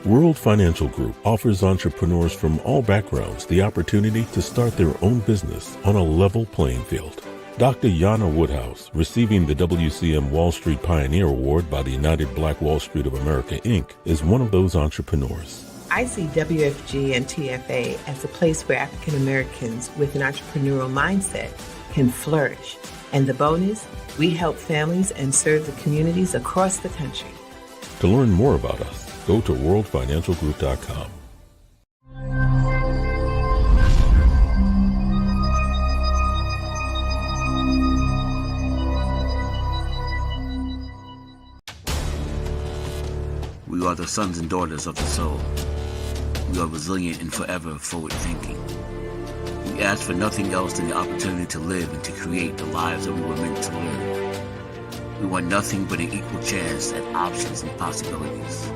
World Financial Group offers entrepreneurs from all backgrounds the opportunity to start their own business on a level playing field. Dr. Jana Woodhouse, receiving the WCM Wall Street Pioneer Award by the United Black Wall Street of America, Inc., is one of those entrepreneurs. I see WFG and TFA as a place where African Americans with an entrepreneurial mindset can flourish. And the bonus, we help families and serve the communities across the country. To learn more about us, go to worldfinancialgroup.com. We are the sons and daughters of the soul. We are resilient and forever forward-thinking. We ask for nothing else than the opportunity to live and to create the lives that we were meant to live. We want nothing but an equal chance at options and possibilities.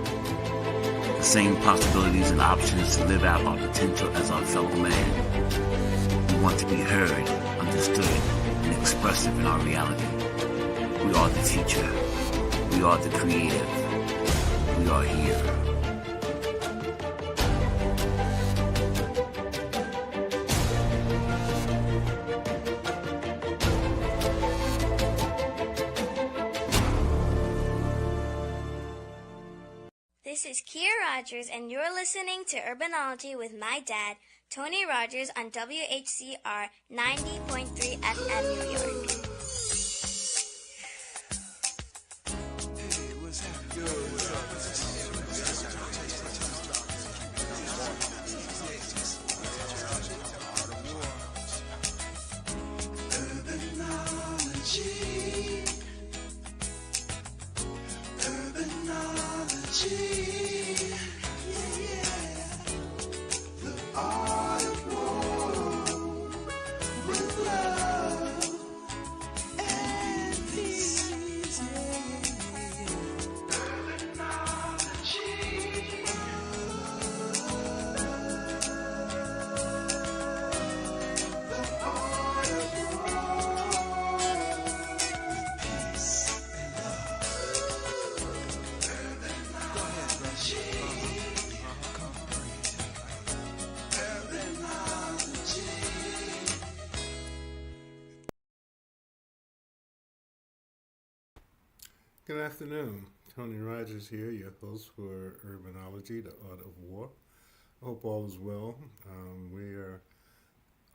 The same possibilities and options to live out our potential as our fellow man. We want to be heard, understood, and expressive in our reality. We are the future. We are the creative. We are here. This is Kia Rogers, and you're listening to Urbanology with my dad, Tony Rogers, on WHCR 90.3 FM New York. Good afternoon. Tony Rogers here, your host for Urbanology, the Art of War. I hope all is well. We are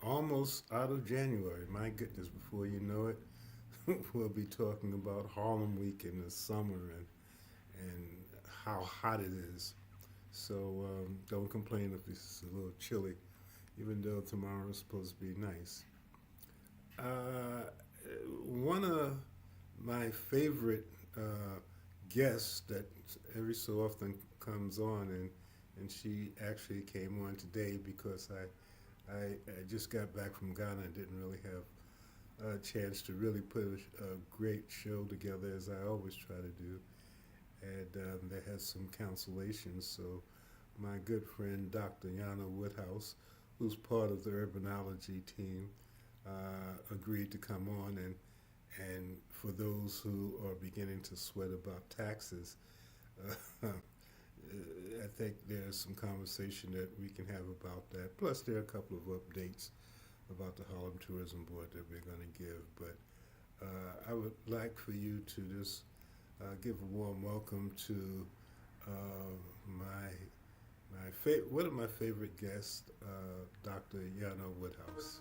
almost out of January. My goodness, before you know it, we'll be talking about Harlem Week in the summer and how hot it is. So don't complain if it's a little chilly, even though tomorrow is supposed to be nice. One of my favorite guest that every so often comes on, and she actually came on today because I just got back from Ghana and didn't really have a chance to really put a great show together, as I always try to do, and that has some consolations. So my good friend Dr. Jana Woodhouse, who's part of the Urbanology team, agreed to come on, and for those who are beginning to sweat about taxes, I think there's some conversation that we can have about that. Plus, there are a couple of updates about the Harlem Tourism Board that we're going to give. But I would like for you to just give a warm welcome to one of my favorite guests, Dr. Jana Woodhouse.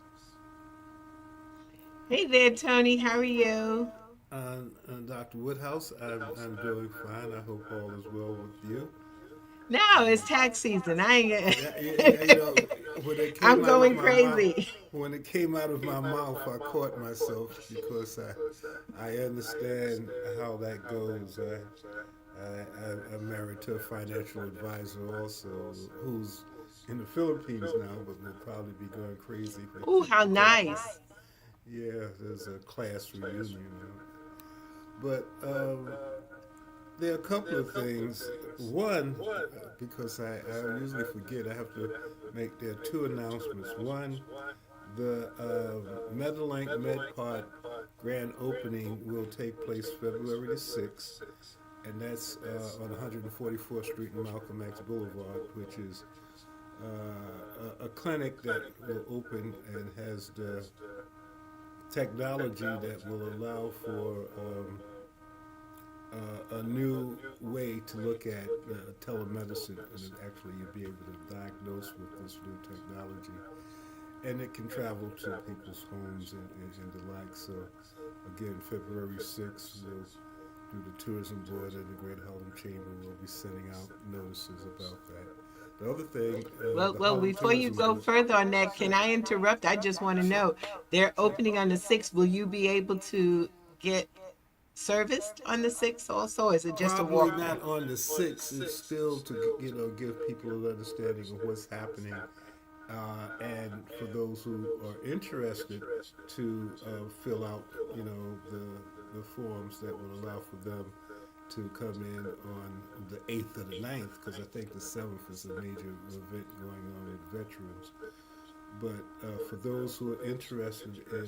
Hey there, Tony. How are you? Dr. Woodhouse, I'm doing fine. I hope all is well with you. No, it's tax season. I ain't. You know, when it came I'm out going of my crazy. Mouth, when it came out of my mouth, I caught myself because I understand how that goes. I'm married to a financial advisor also, who's in the Philippines now, but will probably be going crazy. Ooh, how nice. Yeah, there's a class reunion now. But there are a couple of things. One, because I usually forget, I have to there are two announcements. One, the Meadowlank MedPod grand opening will take place February the 6th and that's on 144th Street and Malcolm X Boulevard, which is a clinic that will open and has the technology that will allow for a new way to look at telemedicine, and actually you'll be able to diagnose with this new technology, and it can travel to people's homes and the like. So again, February 6th, we'll do the tourism board and the Greater Harlem Chamber will be sending out notices about that. The other thing, Well, the well, Harlem before you Tourism go Board. further on that, can I interrupt? I just want to know, they're opening on the 6th. Will you be able to get serviced on the 6th also? Or is it just a Probably walk-through? not on the 6th. It's still to give people an understanding of what's happening, and for those who are interested to fill out the forms that will allow for them to come in on the 8th or the 9th, because I think the 7th is a major event going on with veterans. But for those who are interested in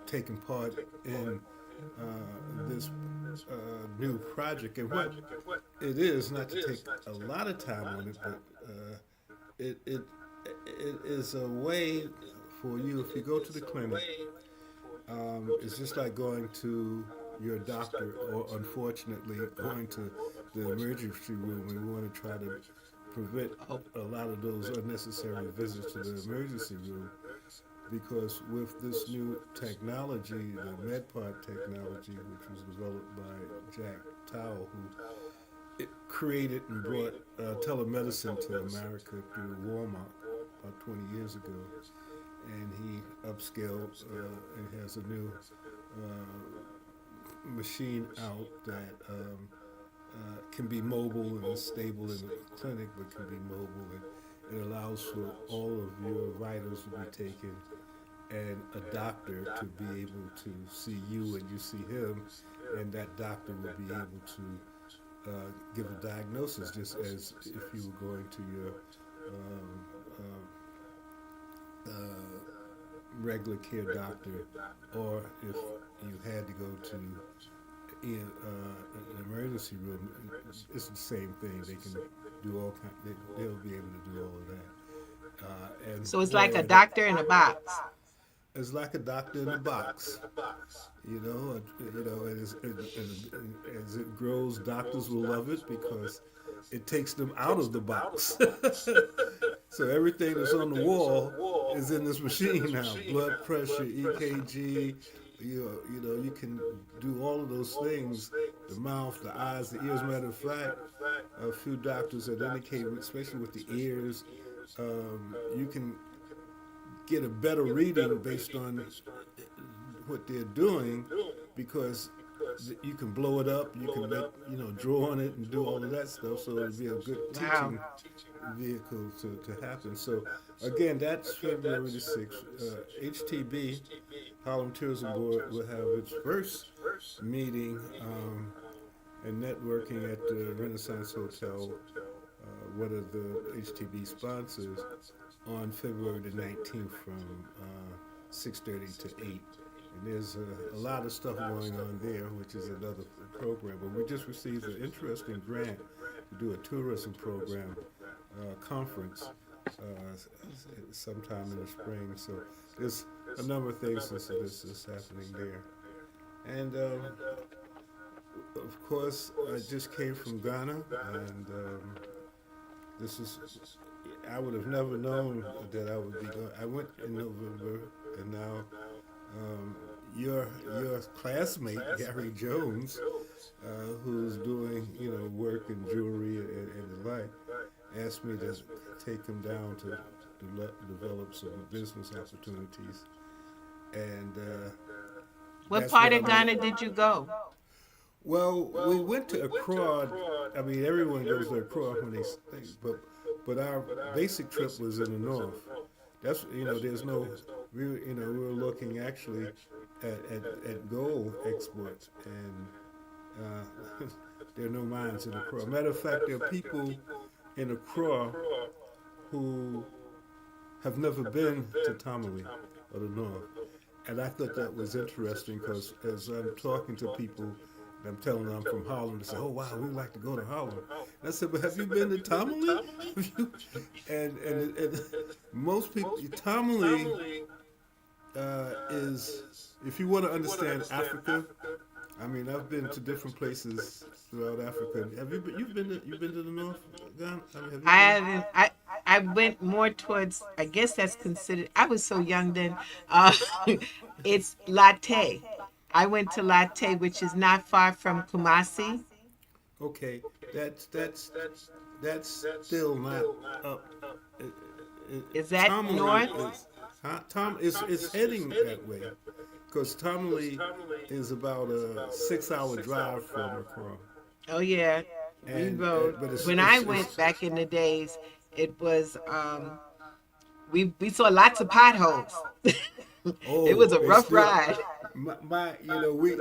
taking part in this new project, and what it is, not to take a lot of time on it, but it, it, it is a way for you, if you go to the clinic, it's just like going to your doctor, or unfortunately going to the emergency room. We want to try to prevent a lot of those unnecessary visits to the emergency room, because with this new technology, the MedPod technology, which was developed by Jack Towell, who created and brought telemedicine to America through Walmart about 20 years ago, and he upscaled and has a new machine out that can be mobile and is stable in the clinic, but can be mobile, and it allows for all of your vitals to be taken, and a doctor to be able to see you and you see him, and that doctor will be able to give a diagnosis, just as if you were going to your regular care doctor, or if you had to go to an emergency room. It's the same thing. They can do all kind. They'll be able to do all of that. And So it's boy, like a doctor in a box. it's like a doctor in a box. And as it grows, doctors will love it because it takes them out of the box. So everything that's on the wall is in this machine now. Blood pressure, EKG. You can do all of those things. The mouth, the eyes, the ears. Matter of fact, a few doctors have indicated, especially with the ears, you can get a better reading based on what they're doing, because you can blow it up, you can make, draw on it and do all of that stuff. So it'll be a good teaching vehicle to happen. So again, that's February the 6th. HTB, Harlem Tourism Board, will have its first meeting and networking at the Renaissance Hotel, one of the HTB sponsors, on February the 19th from 6:30 to 8. And there's a lot of stuff going on there, which is another program. But we just received an interesting grant to do a tourism program conference sometime in the spring. So there's a number of things that's happening there. And of course, I just came from Ghana, and I would have never known that I would be going. I went in November, and now your classmate Gary Jones, who's doing work in jewelry and the like, asked me to take him down to develop some business opportunities. And What part of Ghana did you go? Well, we went to Accra. I mean, everyone goes to Accra when they stay, but our basic trip was in the north. That's there's no, we were looking actually at gold exports, and there are no mines in Accra. Matter of fact, there are people in Accra who have never been to Tamale or the north, and I thought that was interesting, because as I'm talking to people I'm telling them I'm from Harlem. They say, "Oh wow, we'd like to go to Harlem." And I said, "But have you been to Tamale?" And most people, Tamale is, if you want to understand Africa. I mean, I've been to different places throughout Africa. Have you been? You've been to the north, Ghana? I mean, have you I been? haven't. I went more towards. I guess that's considered. I was so young then. It's Latte. I went to Latte, which is not far from Kumasi. Okay, that's still not up. It, Is that Tamale north? is, huh? Tom is heading that way, because Tamale is about a 6 hour drive from Accra, Oh yeah, we rode. but When I went it's back in the days, it was we saw lots of potholes. It was oh, a it's rough still ride. we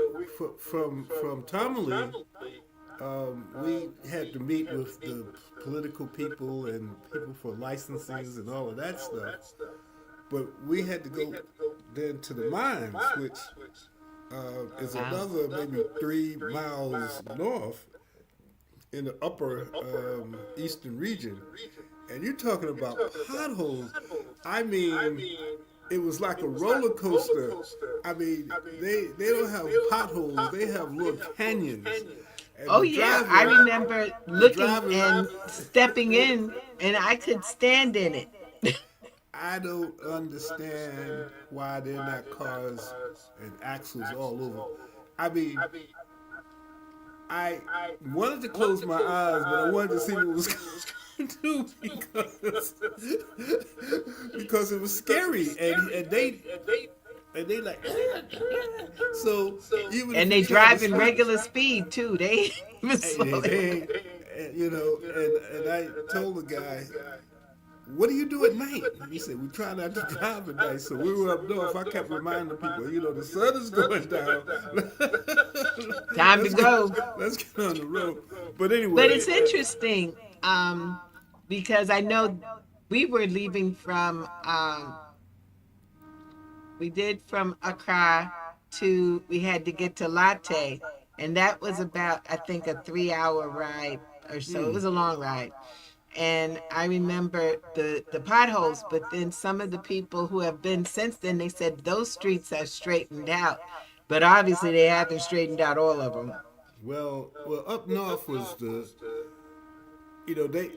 from Tamale. We had to meet with the political people and people for licenses and all of that stuff. But we had to go then to the mines, which is Wow. another maybe 3 miles north in the upper eastern region. And you're talking about potholes. I mean, it was like a roller coaster. I mean, they don't have potholes; they have little canyons. And Oh yeah, I remember the looking driver, and stepping in, and I could stand in it. I don't understand why they're not cars and axles all over. I mean, I wanted to close my eyes, but I wanted to see what was going to do because it was scary, and they like so even if And you they try to drive in speak, regular speed too. They even hey, slow it. and I told the guy, "What do you do at night?" And he said, "We try not to drive at night." So we were up north. I kept reminding people, the sun is going down. Time to let's get go. let's get on the road. But But anyway, it's interesting because I know we were leaving from we did from Accra to we had to get to Latte, and that was about I think a 3 hour ride or so. It was a long ride. And I remember the potholes, but then some of the people who have been since then, they said those streets are straightened out, but obviously they haven't straightened out all of them. well, up north was they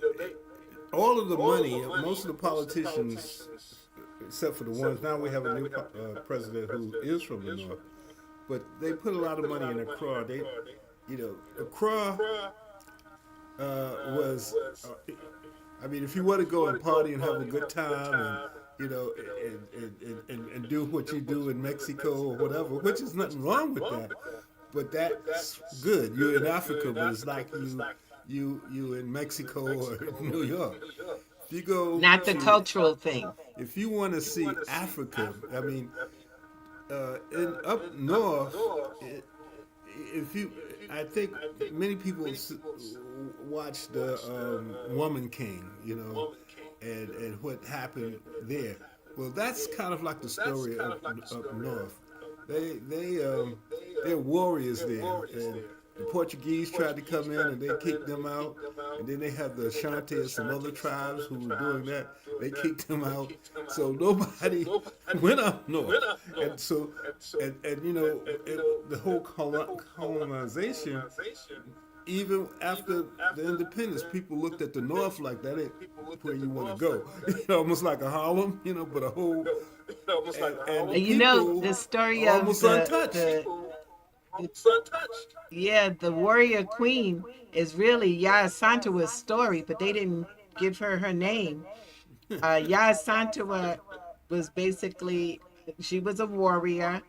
all of the money. Most of the politicians, except for the ones now, we have a new president who is from the north, but they put a lot of money in Accra. Accra was. I mean, if you want to go and party and have a good time and and do what you do in Mexico or whatever, which is nothing wrong with that, but that's good. You're in Africa, but it's like you in Mexico or New York. If you go Not the to cultural thing. if you want to see Africa, I mean, in up north, if you, I think many people watch the Woman King, and what happened there. Well, that's kind of like the story up north. They're warriors there, and the Portuguese tried to come in and they kicked them out, and then they have the Ashanti and some other tribes who were doing that. They kicked them out, so nobody went up north, and so the whole colonization. Even after the independence, people looked at the North like that ain't where you want to go. Almost like a Harlem, but a whole and the And people the story are of almost untouched. yeah, the warrior queen is really Yaya Santawa's story, but they didn't give her her name. Yaya Santawa was basically, she was a warrior.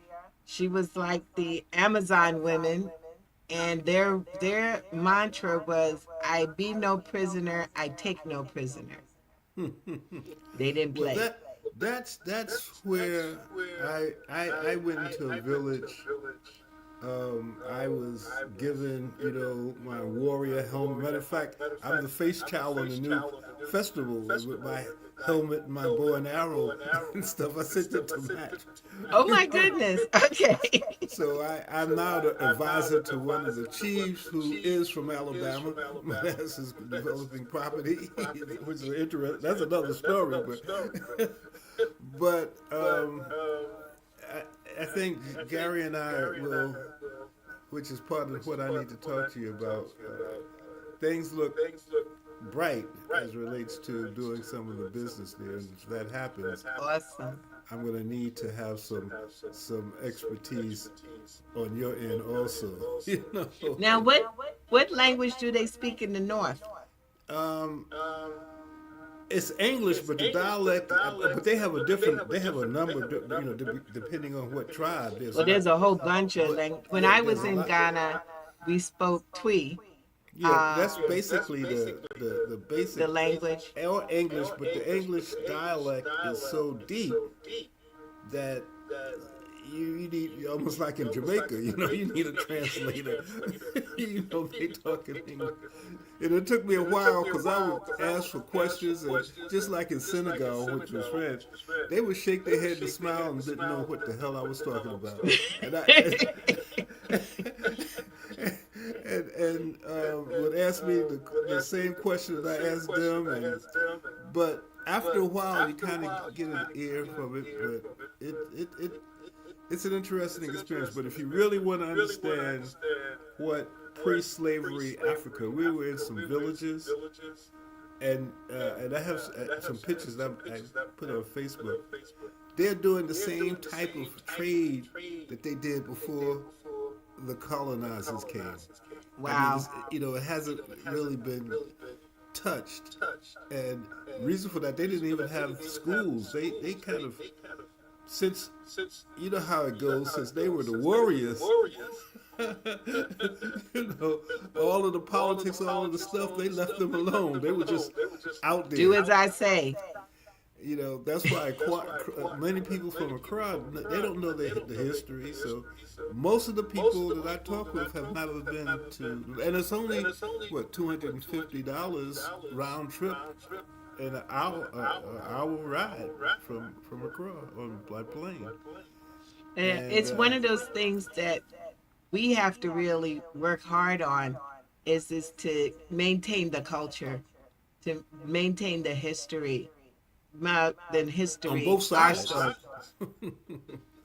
She was like the Amazon women, and their mantra was, "I be no prisoner, I take no prisoner." They didn't Well, play. that's where I went into a village I was given, my warrior helmet. Matter of fact, I'm the face child on the new festival with my helmet and my bow and arrow and stuff. I sent it to match. Oh You my know? goodness. Okay. So I'm now the advisor to one of the chiefs who is from Alabama. That's his developing property, which is interesting. That's another story, but I think Gary and I will, which is part of what I need to talk to you about. Things look bright as relates to doing some of the business there, and if that happens, Awesome. I'm going to need to have some expertise on your end also. Now, what language do they speak in the North? um, it's English, but the dialect, but they have a different, they have a number, depending on what tribe. There's Well, a lot, there's a whole bunch of but language. When yeah, I there's was a in lot. Ghana, we spoke Twi, Yeah, uh, that's basically the basic the language. or English, but the English dialect is so deep that you need, almost like in Jamaica, you need a translator. They talk in English. And it took me a while because I would ask for questions, and just like in Senegal, which was French, they would shake their head and smile and didn't know what the hell I was talking about. And would ask me the same question that I asked them, but after a while you kind of get an ear from it. But it's an interesting experience. But if you really want to understand what pre-slavery Africa, we were in some villages, and I have some pictures that I put on Facebook. They're doing the same type of trade that they did before the colonizers came. I mean, Wow. it hasn't really been touched, and reason for that, they didn't even have schools. They kind of, since you know how it goes, since they were the warriors, all of the politics, all of the stuff, they left them alone. They were just out Do there. as I say. That's why many people from Accra, they don't know the history. So most of the people that I talk with have never been to, and it's only what $250 round trip and an hour ride from Accra on by plane. And It's one of those things that we have to really work hard on is to maintain the culture, to maintain the history, than on history, both our sides. story.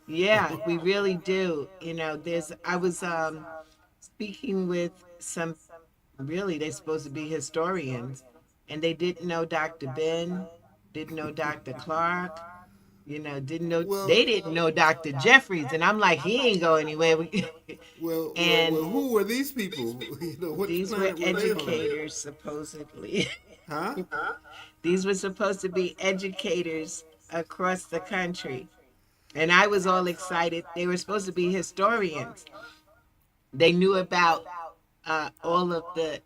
Yeah, we really do. I was speaking with some, really, they're supposed to be historians, and they didn't know Dr. Ben, didn't know Dr. Clark, Well, they didn't know Dr. Jeffries, and I'm like, he ain't go anywhere. And who were these people? Which these were planet were they on? educators, supposedly. Huh? These were supposed to be educators across the country. And I was all excited. They were supposed to be historians. They knew about all of the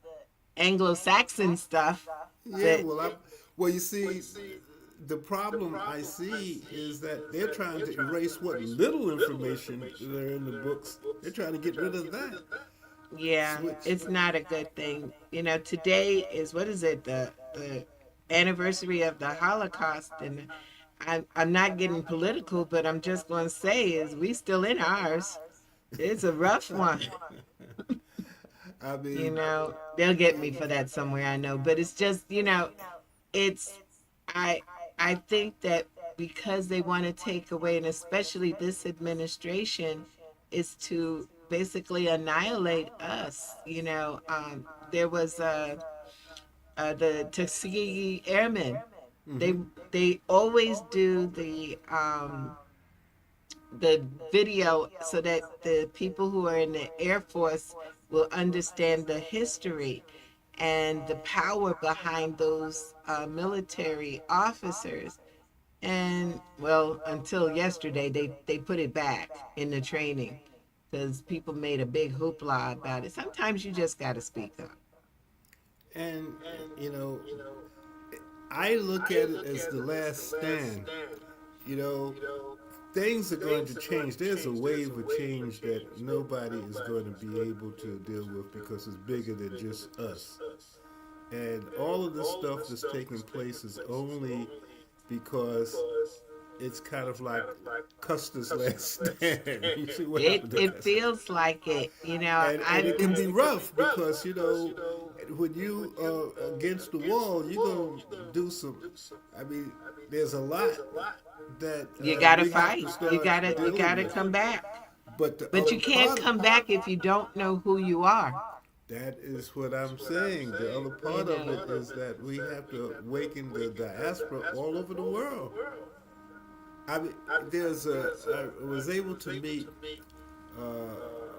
Anglo-Saxon stuff. Yeah, That well, you see, the problem I see is that they're trying to erase what little information that are in the books. They're trying to get rid of that. Yeah, Switch. it's not a good thing. Today is, what is it, the anniversary of the Holocaust, and I'm not getting political, but I'm just going to say is we still in ours. It's a rough one. I mean, They'll get me for that somewhere, I know, but it's just, it's I I think that because they want to take away, and especially this administration, is to basically annihilate us. There was the Tuskegee Airmen. They hmm they always do the video so that the people who are in the Air Force will understand the history and the power behind those military officers. And well, until yesterday, they put it back in the training because people made a big hoopla about it. Sometimes you just got to speak up. and you know, I look at it as the last stand. You know, things are going to change. There's a wave of change that nobody is going to be able to deal with because it's bigger than just us. And all of this stuff that's taking place is only because it's kind of like Custer's last stand. You see what It happened to it Custer? feels like it. And I've it can been be rough because when you are against the wall, you're gonna do some. I mean, there's a lot that you gotta we have to fight. You start gotta you dealing gotta with. come back. But the But other you can't part of come back if you don't know who you are. that is what I'm saying. The other You part of know. it is that we have to awaken the diaspora all over the world. I mean, I was able to meet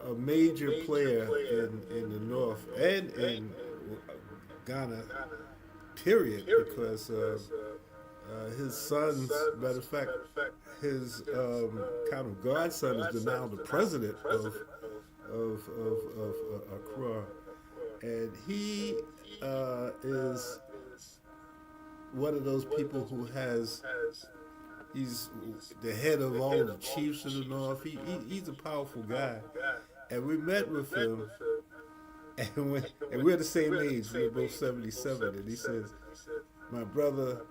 a major player in the North and in Ghana, period, because his son's, matter of fact, his kind of godson is now the president of Accra, and he is one of those people who has. He's the head of all of the chiefs of the North. He's a powerful guy, and we met with him, and we're the same age. We're both 77, and he says, "My brother,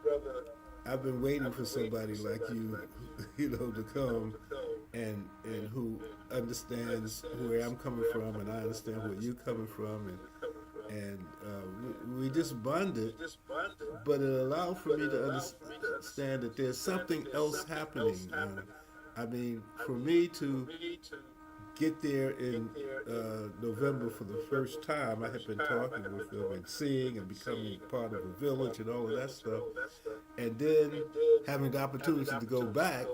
I've been waiting for somebody like you, to come and who understands where I'm coming from, and I understand where you're coming from, and we just bonded, but it allowed for me to understand that there's something else happening. I mean, for me to get there in November for the first time, I had been talking with them and seeing and becoming part of a village and all of that stuff, and then having the opportunity to go back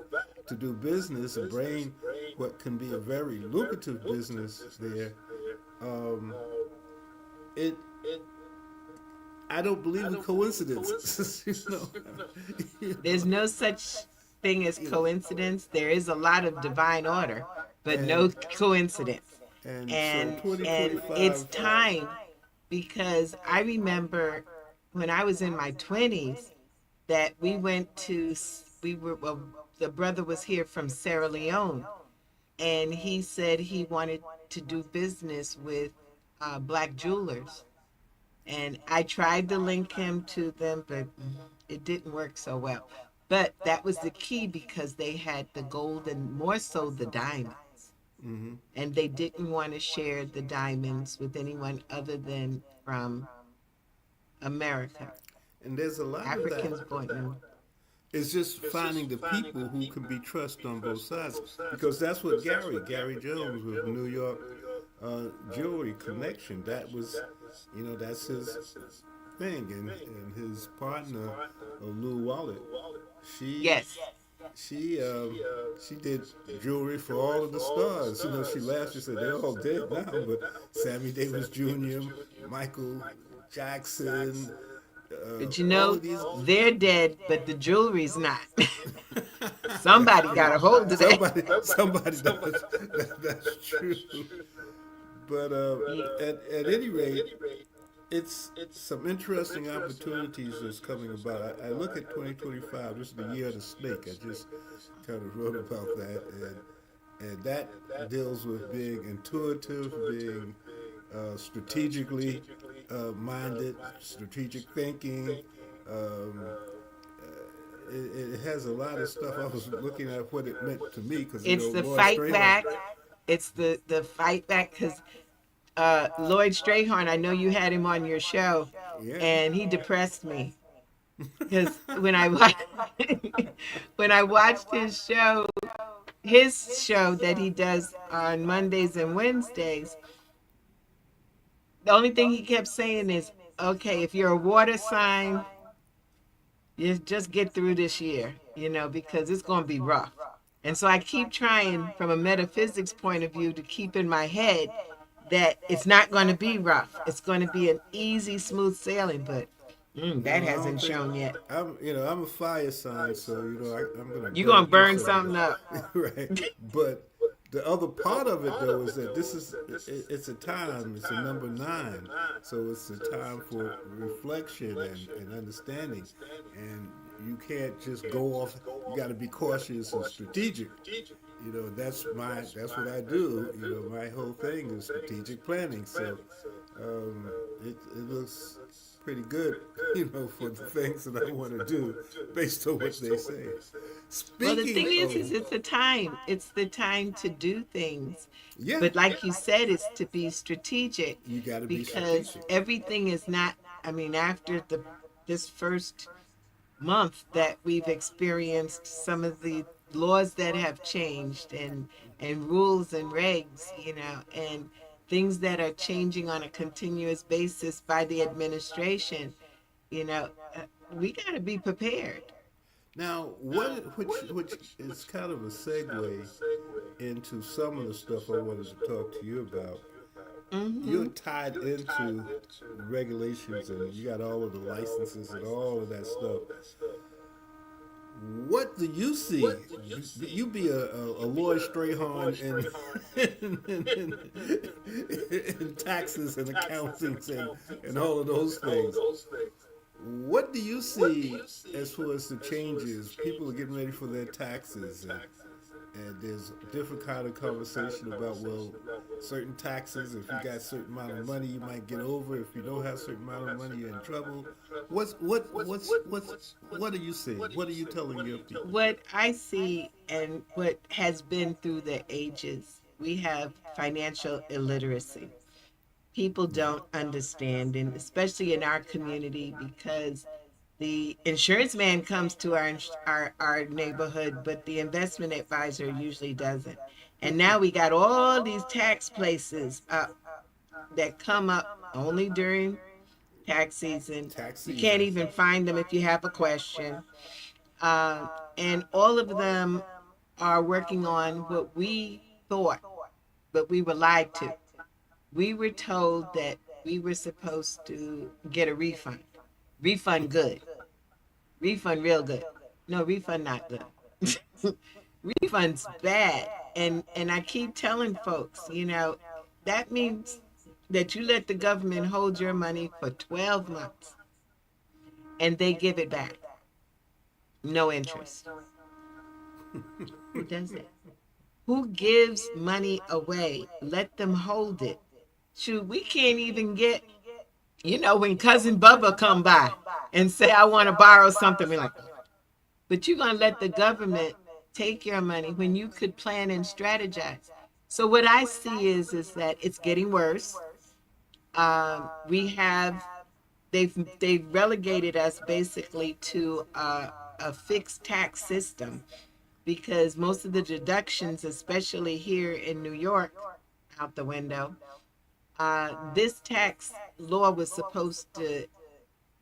to do business and bring what can be a very lucrative business there. Um, it I don't believe in coincidences. There's no such thing as coincidence. There is a lot of divine order, but no and coincidence. and so And it's 2025. time because I remember when I was in my 20s that we went to we were well, the brother was here from Sierra Leone, and he said he wanted to do business with black jewelers, and I tried to link him to them, but it didn't work so well. But that was the key because they had the gold and more so the diamonds, Hmm. and they didn't want to share the diamonds with anyone other than from America. And there's a lot of that. Africans bought them. It's just finding the people who can be trusted on both sides, because that's what Gary Jones with New York Jewelry Connection. That was, that's his thing, and his partner, Lou Wallet. She Yes. she did jewelry for all of the stars. She laughed. She said they're all dead now, but Sammy Davis Jr., Michael Jackson, But all of these. they're dead, but the jewelry's not. Somebody got a hold of that. Somebody does. That's true. But at any rate, it's some interesting opportunities that's coming about. I look at 2025. This is the year of the snake. I just kind of wrote about that, and that deals with being intuitive, being strategically minded, strategic thinking. Um, it has a lot of stuff. I was looking at what it meant to me because It's the Lloyd fight Strayhorn. back. It's the fight back because Lloyd Strayhorn, I know you had him on your show, Yeah. and he depressed me because when I watched when I watched his show that he does on Mondays and Wednesdays, the only thing he kept saying is, "Okay, if you're a water sign, you just get through this year, because it's going to be rough." And so I keep trying from a metaphysics point of view to keep in my head that it's not going to be rough. It's going to be an easy, smooth sailing, but that No, I don't hasn't think shown yet. I'm a fire sign, so I'm gonna You're going to burn burn you some something up. right? But the other part of it though is that it's a time. It's a number 9, so it's a time for reflection and understanding, and you can't just go off you got to be cautious and strategic. That's what I do. My whole thing is strategic planning. So it looks pretty good, for the things that I want to do based on what they say. Well, the Speaking thing is of, it's the time. It's the time to do things. yeah, But like you said, it's to be strategic you got to be because strategic. everything is not, I mean, after this first month that we've experienced some of the laws that have changed and rules and regs, and things that are changing on a continuous basis by the administration, you know, uh, we got to be prepared. Now, which is kind of a segue into some of the stuff I wanted to talk to you about. You're Hmm. tied into regulations and you got all of the licenses and all of that stuff. What do you see? You be a Lloyd Strayhorn in taxes and accountings and all of those things. What do you see as far as the changes? People are getting ready for their taxes, and there's different kind of conversation about, well, certain taxes. If you got a certain amount of money, you might get over. If you don't have a certain amount of money, you're in trouble. What are you seeing? What are you telling your people? What I see and what has been through the ages, we have financial illiteracy. People Yeah. don't understand, and especially in our community, because the insurance man comes to our neighborhood, but the investment advisor usually doesn't. And now we got all these tax places up that come up only during tax season. Tax You can't season. even find them if you have a question. Uh, and all of them are working on what we thought, but we were lied to. We were told that we were supposed to get a refund. Refund good. Refund real good. No, refund not good. Refund's bad. And I keep telling folks, that means that you let the government hold your money for 12 months and they give it back. No interest. Who does that? Who gives money away? Let them hold it. Shoot, we can't even get, when cousin Bubba come by and say, I want to borrow something, we're like, but you're going to let the government take your money when you could plan and strategize. So what I see is that it's getting worse. We have they've relegated us basically to a fixed tax system because most of the deductions, especially here in New York, out the window. This tax law was supposed to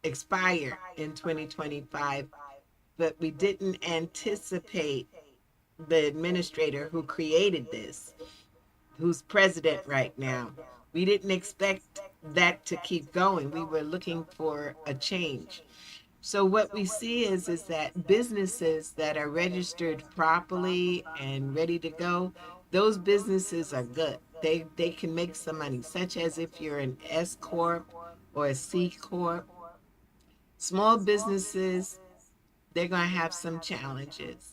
expire in 2025, but we didn't anticipate the administrator who created this, who's president right now. We didn't expect that to keep going. We were looking for a change. So what we see is that businesses that are registered properly and ready to go, those businesses are good. They can make some money, such as if you're an S corp or a C corp. Small businesses, they're going to have some challenges.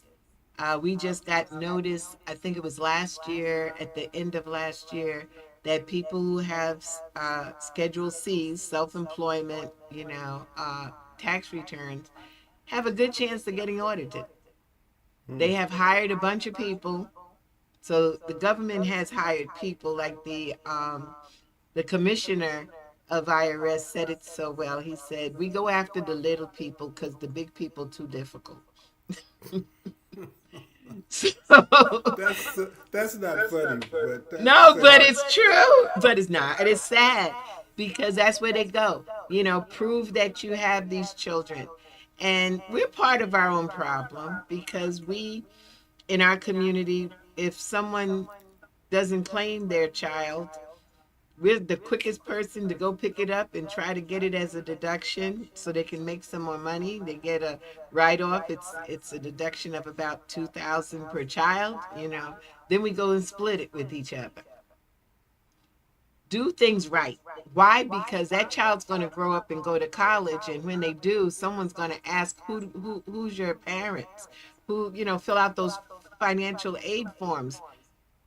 We just got notice, I think it was last year, at the end of last year, that people who have Schedule C's, self-employment, tax returns, have a good chance of getting audited. They have hired a bunch of people. So the government has hired people like the commissioner of IRS said it so well. He said, we go after the little people because the big people too difficult. So, That's not funny, but that's no, but sad. it's true. But it's not. It is sad because that's where they go. Prove that you have these children. And we're part of our own problem because in our community, if someone doesn't claim their child, we're the quickest person to go pick it up and try to get it as a deduction so they can make some more money. They get a write-off. It's a deduction of about 2,000 per child. Then we go and split it with each other. Do things right. Why? Because that child's going to grow up and go to college, and when they do, someone's going to ask who's your parents, who, fill out those financial aid forms.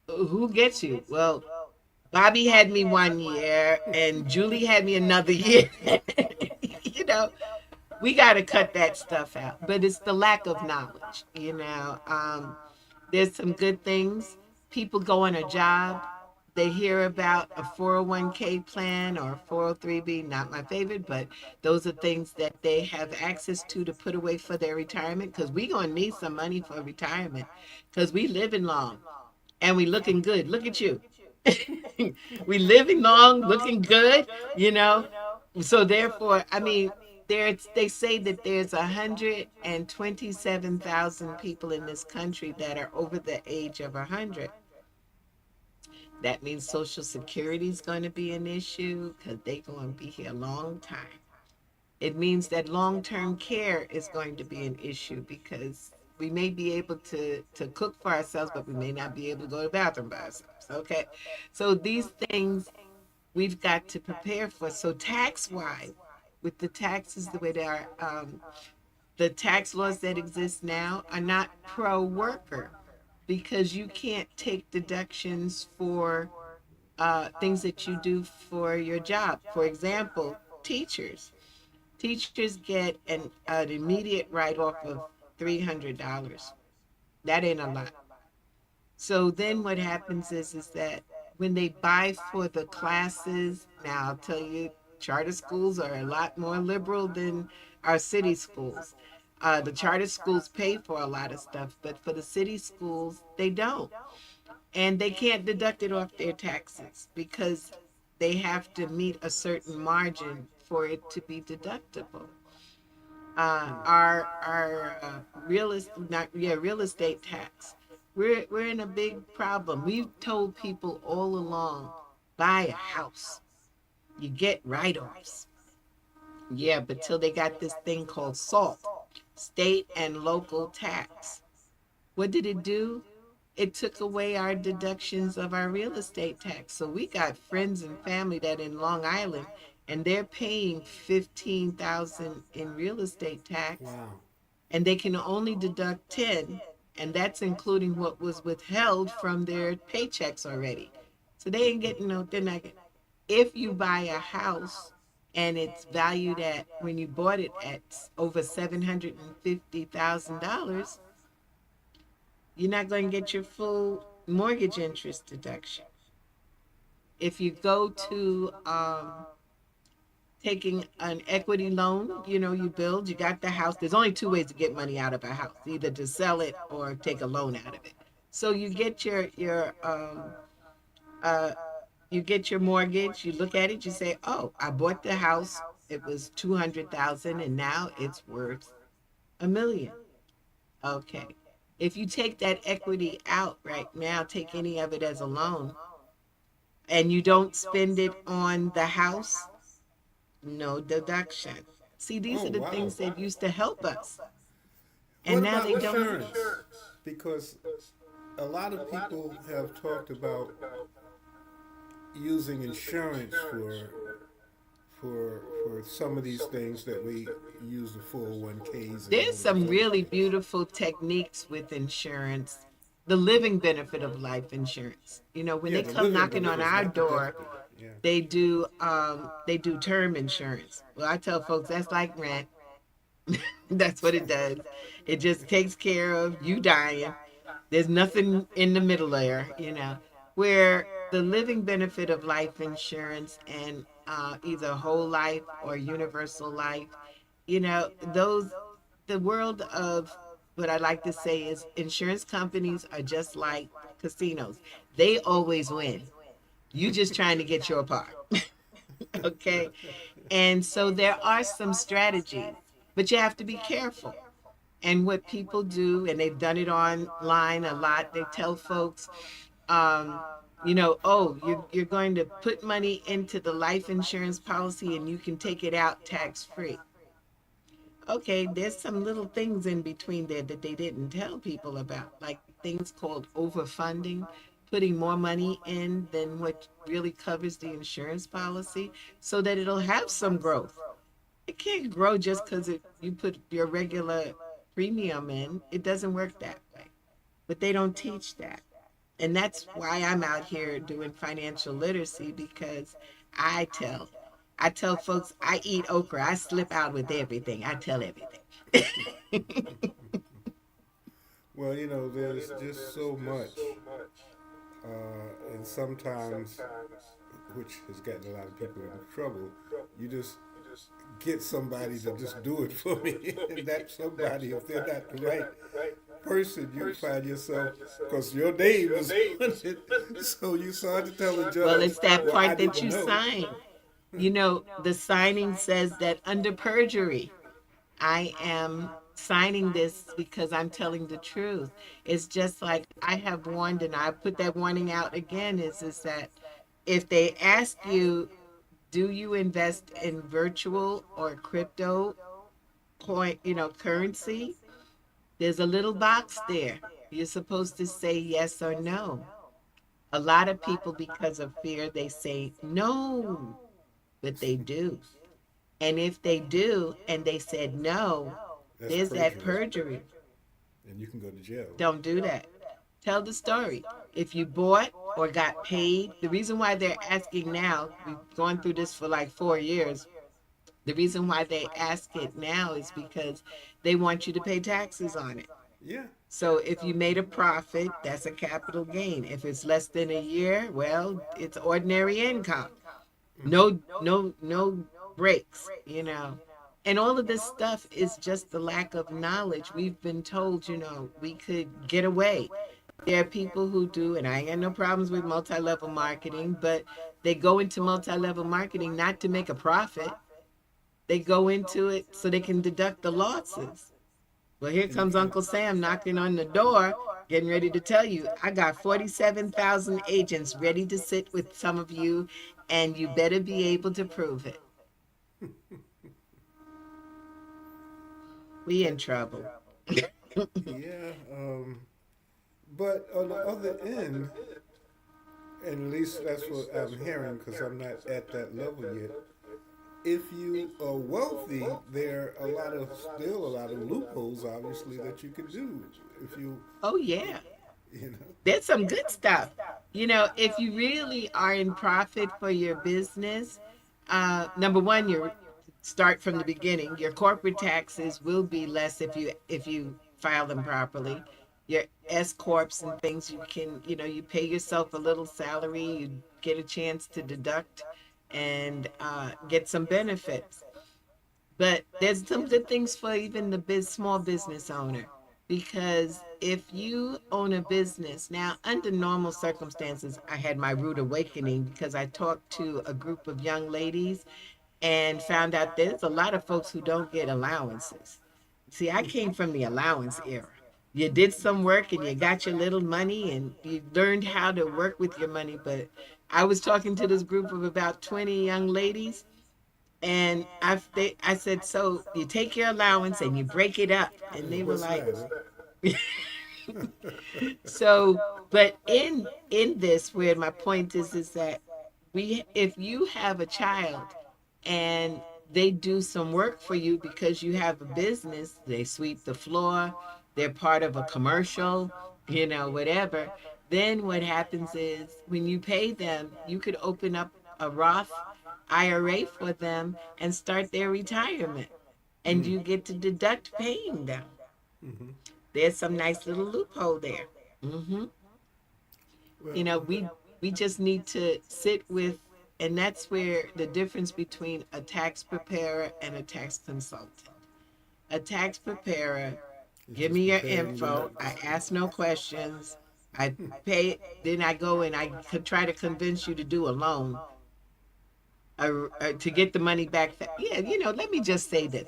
Who gets you? Well, Bobby had me one year and Julie had me another year. you know, we got to cut that stuff out. But it's the lack of knowledge. There's some good things. People go on a job, they hear about a 401k plan or 403b, not my favorite, but those are things that they have access to put away for their retirement, because we're going to need some money for retirement, because we living long and we looking good. Look at you. We living long, looking good, you know. So therefore, I mean, they say that there's 127,000 people in this country that are over the age of 100. That means Social Security is going to be an issue because they're going to be here a long time. It means that long-term care is going to be an issue because we may be able to cook for ourselves, but we may not be able to go to the bathroom by ourselves. Okay, so these things we've got to prepare for. So tax-wise, with the taxes the way they are, the tax laws that exist now are not pro-worker, because you can't take deductions for things that you do for your job. For example, teachers. Teachers get an immediate write-off of $300. That ain't a lot. So then what happens is that when they buy for the classes, now I'll tell you, charter schools are a lot more liberal than our city schools. The charter schools pay for a lot of stuff, but for the city schools, they don't. And they can't deduct it off their taxes because they have to meet a certain margin for it to be deductible. Our real estate tax. We're in a big problem. We've told people all along, buy a house, you get write-offs. Yeah, but till they got this thing called SALT, state and local tax. What did it do? It took away our deductions of our real estate tax. So we got friends and family that in Long Island, and they're paying 15,000 in real estate tax, Wow. and they can only deduct 10, and that's including what was withheld from their paychecks already. So they ain't getting no, they're not getting. If you buy a house and it's valued at, when you bought it at over $750,000, you're not going to get your full mortgage interest deduction. If you go to taking an equity loan, you build, you got the house. There's only two ways to get money out of a house, either to sell it or take a loan out of it. So you get uh, you get your mortgage, you look at it, you say, oh, I bought the house, it was 200,000 and now it's worth 1 million. Okay. If you take that equity out right now, take any of it as a loan, and you don't spend it on the house, no deduction. See, these Oh, are the wow. things that used to help us, and What now about they don't. insurance? Because a lot of people have talked about using insurance for some of these things that we use the 401ks and all There's of some these other really things. beautiful techniques with insurance. The living benefit of life insurance. When Yeah, they the come living knocking on benefits, our not the death door, benefit. Yeah. they do term insurance. Well, I tell folks that's like rent. That's what it does. It just takes care of you dying. There's nothing in the middle there. Where the living benefit of life insurance and either whole life or universal life, those, the world of, what I like to say is, insurance companies are just like casinos. They always win. You just trying to get your part. Okay. And so there are some strategies, but you have to be careful. And what people do, and they've done it online a lot, they tell folks, oh, you're going to put money into the life insurance policy and you can take it out tax free. Okay, there's some little things in between there that they didn't tell people about, like things called overfunding, putting more money in than what really covers the insurance policy so that it'll have some growth. It can't grow just because you put your regular premium in. It doesn't work that way. But they don't teach that. And that's why I'm out here doing financial literacy because I tell I tell folks I eat okra. I slip out with everything. I tell everything. Well, there's just so much, and sometimes, which has gotten a lot of people in trouble, you just get somebody to just do it for me, and that somebody, if they're not the right person, you find yourself, because your name is on it, so you start to tell the Well, judge, it's that well, I part that didn't you know. sign. You know, the signing says that under perjury, I am signing this because I'm telling the truth. It's just like I have warned, and I put that warning out again, is that if they ask you, do you invest in virtual or crypto coin, currency? There's a little box there. You're supposed to say yes or no. A lot of people, because of fear, they say no, but they do. And if they do and they said no, That's there's that perjury, perjury. and you can go to jail. Don't do that. Tell the story. If you bought or got paid, the reason why they're asking now, we've gone through this for like 4 years. The reason why they ask it now is because they want you to pay taxes on it. Yeah. So if you made a profit, that's a capital gain. If it's less than a year, well, it's ordinary income. Mm-hmm. No breaks. And all of this stuff is just the lack of knowledge. We've been told, we could get away. There are people who do, and I ain't got no problems with multi-level marketing, but they go into multi-level marketing not to make a profit. They go into it so they can deduct the losses. Well, here And comes Uncle Sam knocking on the door, getting ready to tell you, I got 47,000 agents ready to sit with some of you, and you better be able to prove it. We in that, trouble. yeah. But on the other end, and at least that's what I'm hearing, because I'm not at that level yet. If you are wealthy, there are still a lot of loopholes, obviously, that you can do. If you, Oh, yeah. you know, There's some good stuff. If you really are in profit for your business, number one, you start from the beginning. Your corporate taxes will be less if you file them properly. Your S corps and things, you pay yourself a little salary, you get a chance to deduct and get some benefits. But there's some good things for even the small business owner, because if you own a business now, under normal circumstances, I had my rude awakening because I talked to a group of young ladies and found out there's a lot of folks who don't get allowances. See, I came from the allowance era. You did some work and you got your little money and you learned how to work with your money. But I was talking to this group of about 20 young ladies, and I said, so you take your allowance and you break it up. And they were what's like, that? so, but in this, where my point is that if you have a child and they do some work for you because you have a business, they sweep the floor, they're part of a commercial, whatever. Then what happens is when you pay them, you could open up a Roth IRA for them and start their retirement, and Mm. you get to deduct paying them. Mm-hmm. There's some nice little loophole there. hmm Well, we just need to sit with, and that's where the difference between a tax preparer and a tax consultant. A tax preparer, it's give just me your preparing the info, I notes. ask no questions, I pay it, then I go and I could try to convince you to do a loan, to get the money back. Yeah, let me just say this.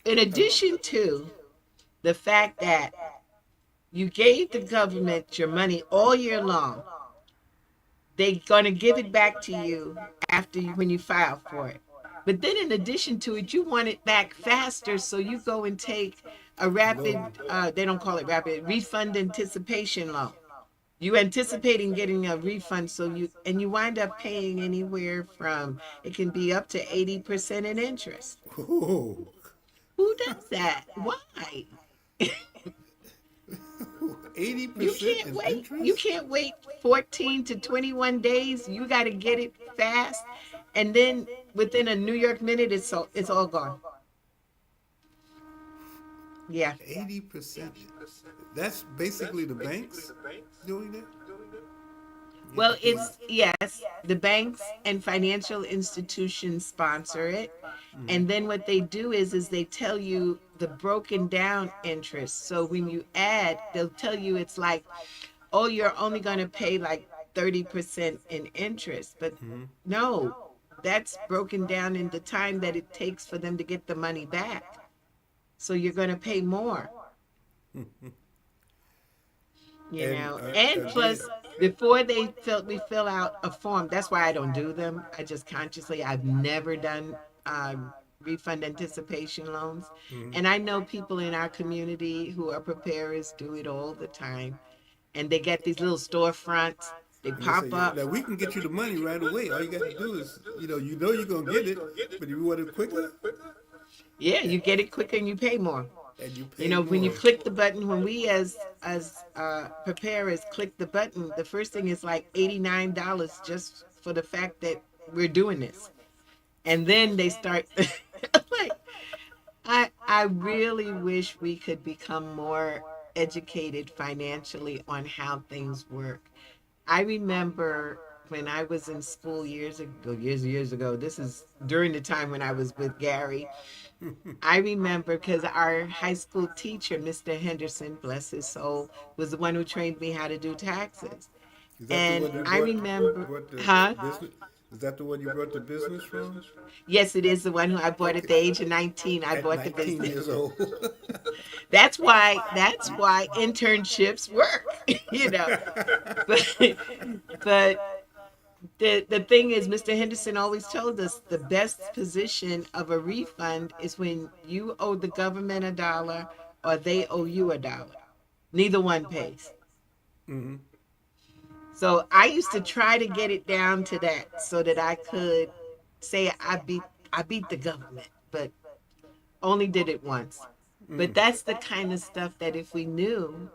In addition to the fact that you gave the government your money all year long, they're going to give it back to you when you file for it. But then in addition to it, you want it back faster, so you go and take a rapid, Loan. they don't call it rapid, refund anticipation loan. You anticipating getting a refund, and you wind up paying anywhere from, it can be up to 80% in interest. Oh, Who does that? Why? Eighty You percent can't in wait. You interest? can't wait 14 to 21 days. You got to get it fast. And then within a New York minute, it's all gone. Yeah. 80%. That's basically the banks doing that? You have to Well, pay. it's yes, the banks and financial institutions sponsor it. And then what they do is they tell you the broken down interest. So when you add, they'll tell you it's like, oh, you're only going to pay like 30% in interest. But no, that's broken down in the time that it takes for them to get the money back. So you're going to pay more, And and again, plus before we fill out a form. That's why I don't do them. I just consciously, I've never done refund anticipation loans. mhm. And I know people in our community who are preparers do it all the time, and they get these little storefronts, they And they say, pop yeah, up. now we can get you the money right away. All you got to do is, you know you're going to get it, but you want it quicker, Yeah, you get it quicker and you pay more. and you pay When you more. click the button, when we as preparers click the button, the first thing is like $89 just for the fact that we're doing this. And then they start like, I really wish we could become more educated financially on how things work. I remember when I was in school years ago. This is during the time when I was with Gary. I remember because our high school teacher, Mr. Henderson, bless his soul, was the one who trained me how to do taxes. Is that the And one you I remember, brought the huh? business? Is that the one you brought the business from? Yes, it is the one who I bought at Okay. the age of 19. I At bought the 19 business. years old. That's why internships work, you know. But but the thing is, Mr. Henderson always told us the best position of a refund is when you owe the government a dollar or they owe you a dollar. Neither one pays. Hmm. So I used to try to get it down to that so that I could say I beat the government, but only did it once. But that's the kind of stuff that if we knew,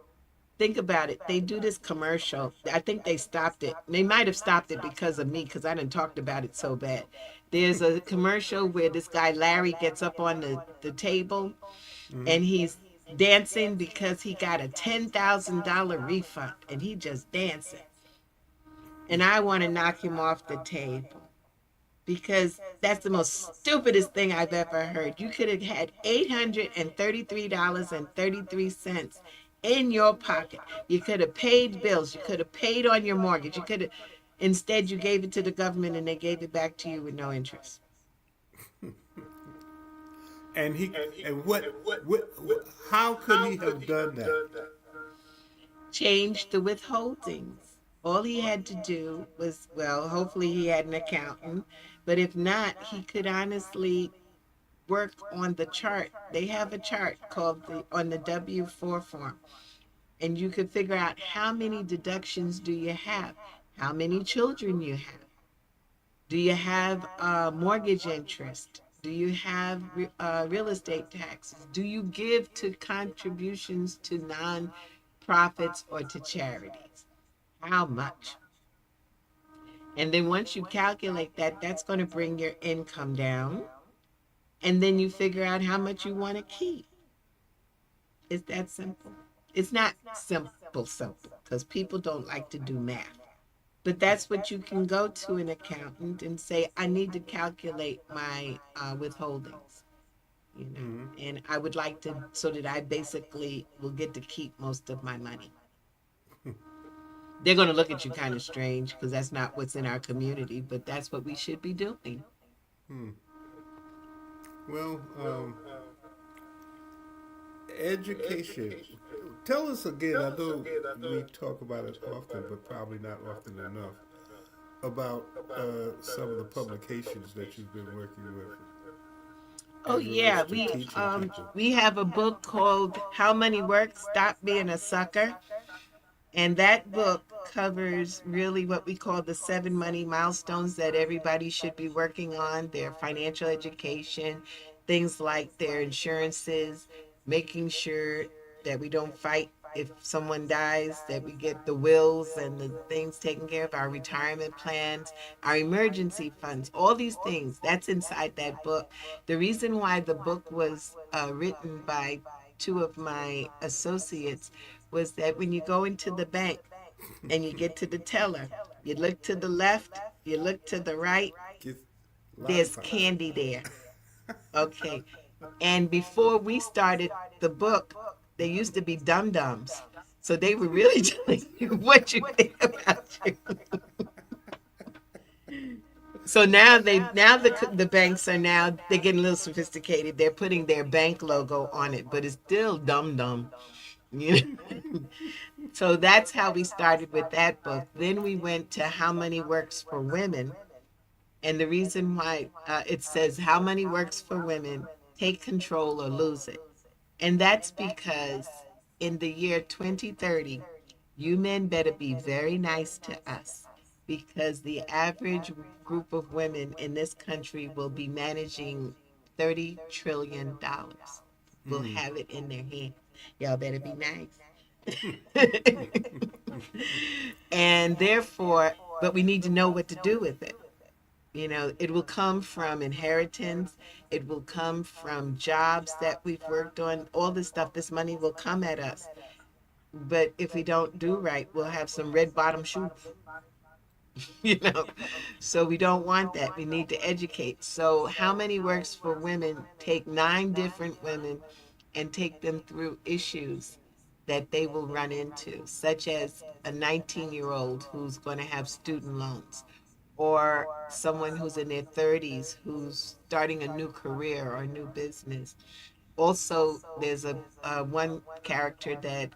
think about it. They do this commercial. I think they stopped it. They might have stopped it because of me, because I didn't talked about it so bad. There's a commercial where this guy Larry gets up on the table and he's dancing because he got a $10,000 refund and he just dancing. And I want to knock him off the table because that's the most stupidest thing I've ever heard. You could have had $833.33 in your pocket. You could have paid bills. You could have paid on your mortgage. You could have, instead, you gave it to the government and they gave it back to you with no interest. And how could he have done that? Changed the withholdings. All he had to do was, well, hopefully he had an accountant, but if not, he could honestly work on the chart. They have a chart called on the W-4 form, and you could figure out how many deductions do you have, how many children you have, do you have mortgage interest, do you have real estate taxes, do you give to contributions to non-profits or to charities, how much. And then once you calculate that, that's going to bring your income down, and then you figure out how much you want to keep. It's that simple. It's not simple, because people don't like to do math. But that's what you can go to an accountant and say, I need to calculate my withholdings, and I would like to, so that I basically will get to keep most of my money. They're going to look at you kind of strange because that's not what's in our community, but that's what we should be doing. Hmm. Well, education. Tell us again. I know we talk about it often, but probably not often enough. About some of the publications that you've been working with Oh as relates yeah, to teaching people. we have a book called How Money Works, Stop Being a Sucker. And that book covers really what we call the 7 money milestones that everybody should be working on: their financial education, things like their insurances, making sure that we don't fight if someone dies, that we get the wills and the things taken care of, our retirement plans, our emergency funds, all these things. That's inside that book. The reason why the book was written by two of my associates was that when you go into the bank and you get to the teller, you look to the left, you look to the right, Get there's lollipops. candy there. Okay. And before we started the book, there used to be dum dums. So they were really telling you what you think about you. So now the banks are now they're getting a little sophisticated. They're putting their bank logo on it, but it's still dum dum. You know? So that's how we started with that book. Then we went to How Money Works for Women. And the reason why it says How Money Works for Women, Take Control or Lose It. And that's because in the year 2030, you men better be very nice to us because the average group of women in this country will be managing $30 trillion. Will have it in their hand. Y'all better be nice. And therefore, but we need to know what to do with it. You know, it will come from inheritance. It will come from jobs that we've worked on. All this stuff, this money will come at us. But if we don't do right, we'll have some red bottom shoes, you know. So we don't want that. We need to educate. So How Many Works for Women take 9 different women and take them through issues that they will run into, such as a 19-year-old who's going to have student loans, or someone who's in their 30s who's starting a new career or a new business. Also, there's a one character that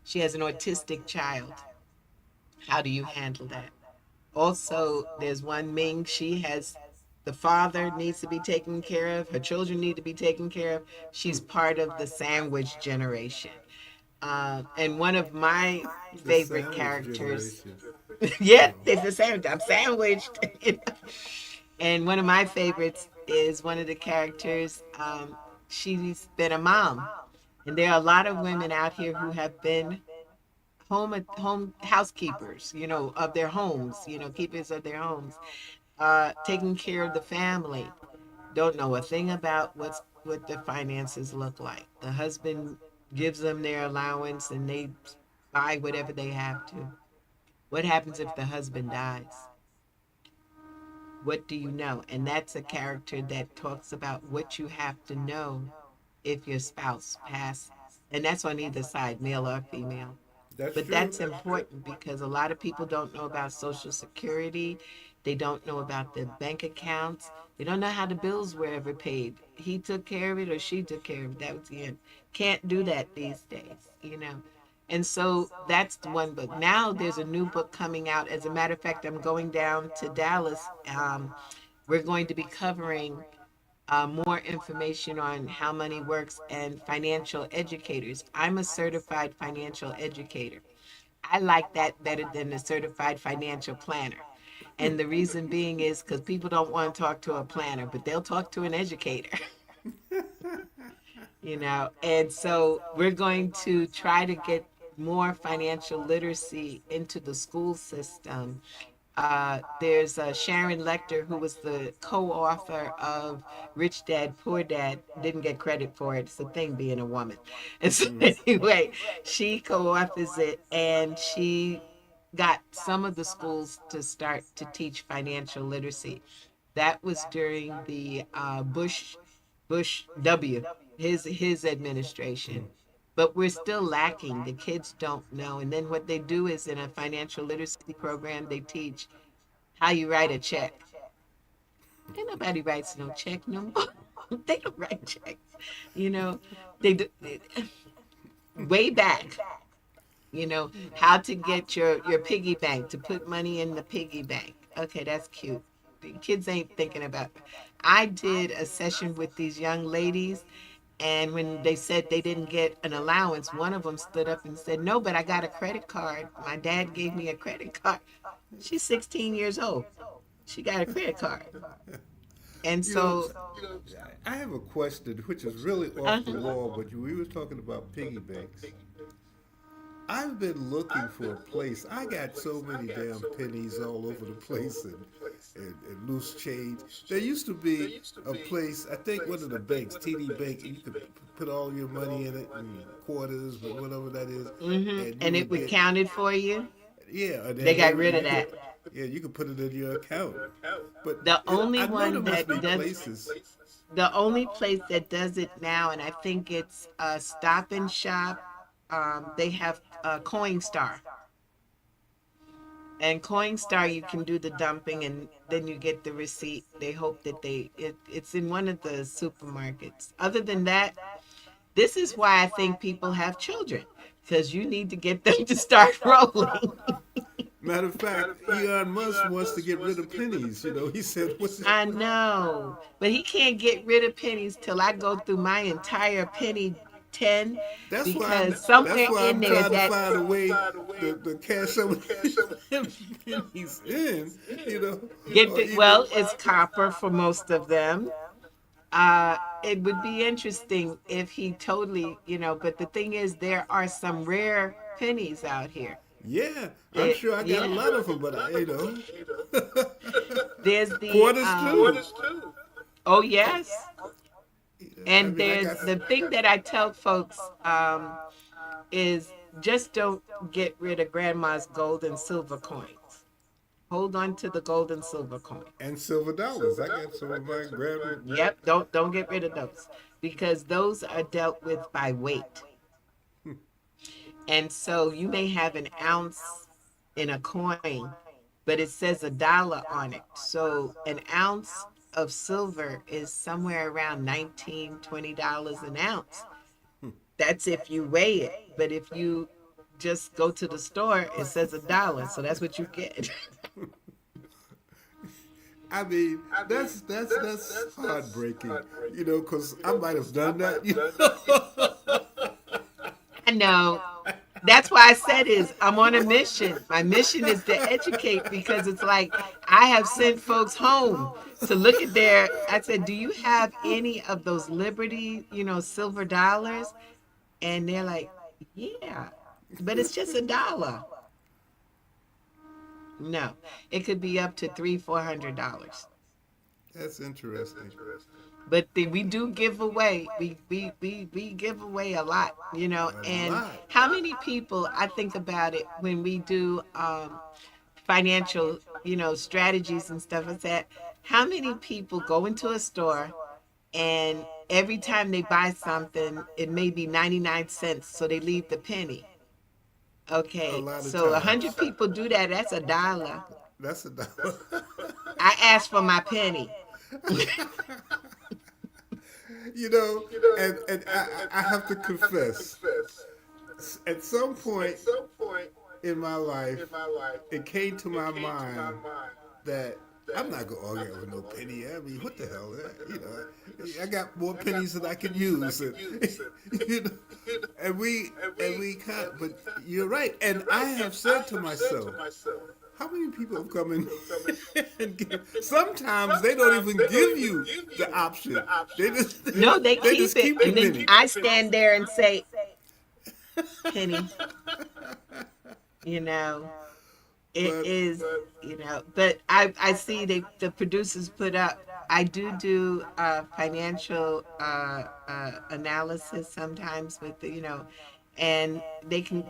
she has an autistic child. How do you handle that? Also, there's one Ming. She has the father needs to be taken care of. Her children need to be taken care of. She's part of the sandwich generation. And one of my The favorite sandwich characters, generation. yeah, Oh. it's a sandwich. I'm sandwiched. And one of my favorites is one of the characters. She's been a mom, and there are a lot of women out here who have been home housekeepers, you know, of their homes, you know, keepers of their homes, taking care of the family. Don't know a thing about what the finances look like. The husband gives them their allowance, and they buy whatever they have to. What happens if the husband dies? What do you know? And that's a character that talks about what you have to know if your spouse passes. And that's on either side, male or female. That's But true. that's important because a lot of people don't know about Social Security. They don't know about the bank accounts. They don't know how the bills were ever paid. He took care of it or she took care of it. That was the end. Can't do that these days, you know. And so that's the one book. Now there's a new book coming out. As a matter of fact, I'm going down to Dallas. We're going to be covering more information on how money works and financial educators. I'm a certified financial educator. I like that better than a certified financial planner. And the reason being is because people don't want to talk to a planner, but they'll talk to an educator, you know. And so we're going to try to get more financial literacy into the school system. There's Sharon Lecter, who was the co-author of Rich Dad, Poor Dad. Didn't get credit for it. It's a thing being a woman. And so anyway, she co-authors it, and she got some of the schools to start to teach financial literacy. That was during the Bush W, his administration. But we're still lacking. The kids don't know. And then what they do is in a financial literacy program, they teach how you write a check. Ain't nobody writes no check no more. They don't write checks. You know, they do, way back. You know how to get your piggy bank to put money in the piggy bank. Okay, that's cute. The kids ain't thinking about it. I did a session with these young ladies, and when they said they didn't get an allowance, one of them stood up and said, "No, but I got a credit card. My dad gave me a credit card." She's 16 years old. She got a credit card. And You know, so, I have a question which is really off the wall, but we were talking about piggy banks. I've been looking for a place. I got so many damn pennies all over the place and loose change. There used to be a place, I think one of the banks, TD Bank, and you could put all your money in it and quarters, but whatever that is, and you and it would would get, count it for you. yeah, and They then got rid you of could, that. yeah, you could put it in your account. But The only I know there one must that be does, places. the only place that does it now, and I think it's Stop and Shop. They have Coinstar, and Coinstar you can do the dumping, and then you get the receipt. They hope that it's in one of the supermarkets. Other than that, this is why I think people have children, because you need to get them to start rolling. Matter of fact, Elon Musk wants to get rid of pennies. You know, he said, "What's it?" I know, but he can't get rid of pennies till I go through my entire penny 10, That's why I'm. because That's somewhere why in I'm there trying to that find a way to cash some of these pennies in. You know, get or the, even well, it's copper for most of them. It would be interesting if he totally, but the thing is, there are some rare pennies out here. yeah. I'm That, sure I got a yeah, lot of them, but there's the, quarters too. oh yes, I and mean, I there's got. the thing that I tell folks, is just don't get rid of grandma's gold and silver coins. Hold on to the gold and silver coins. And silver dollars. I got some of my grand. Yep, don't get rid of those, because those are dealt with by weight. And so you may have an ounce in a coin, but it says $1 on it. So an ounce of silver is somewhere around 19, $20 an ounce. That's if you weigh it. But if you just go to the store, it says $1. So that's what you get. I mean, that's heartbreaking. You know, because I might have done that. You know? I know. That's why I said is I'm on a mission. My mission is to educate, because it's like I have sent folks home to look at their, I said, do you have any of those Liberty, silver dollars? And they're like, yeah, but it's just $1. No, it could be up to $300-400. That's interesting. But we do give away. We give away a lot, A and lot. how many people, I think about it when we do financial, strategies and stuff like that. How many people go into a store, and every time they buy something, it may be 99 cents, so they leave the penny. A Okay, lot of so a times. hundred people do that. That's $1. That's a dollar. I asked for my penny. You know, and I have to confess, at some point in my life, it came to my mind that I'm not gonna argue with no penny. I mean, what the hell? You know, I got more pennies than I can use, and you know, and we can't. But you're right, and I have said to myself, how many people have come in and sometimes they don't even give you the option. They just No, they they keep just it, keep the and then penny. I stand there and say, "Penny," you know. It But is, but I see the producers put up. I do financial analysis sometimes with and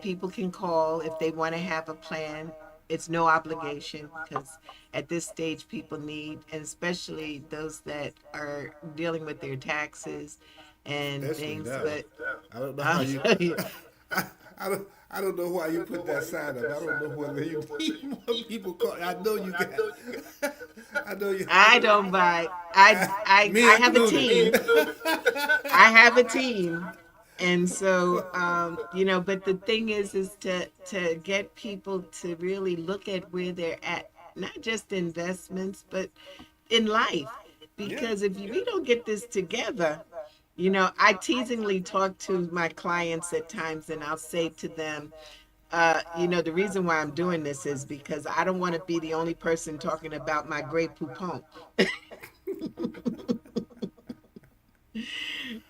people can call if they want to have a plan. It's no obligation, because at this stage people need, and especially those that are dealing with their taxes and especially things. now, But I don't know how I'll you. tell you, I, I don't know why you put that sign up. I don't know whether you need more people call. I know you got. I know you. I don't buy. I I Me I have a included. team. I have a team. And so, but the thing is to get people to really look at where they're at, not just investments, but in life. Yeah. Because if we don't get this together, I teasingly talk to my clients at times, and I'll say to them, the reason why I'm doing this is because I don't want to be the only person talking about my Grey Poupon.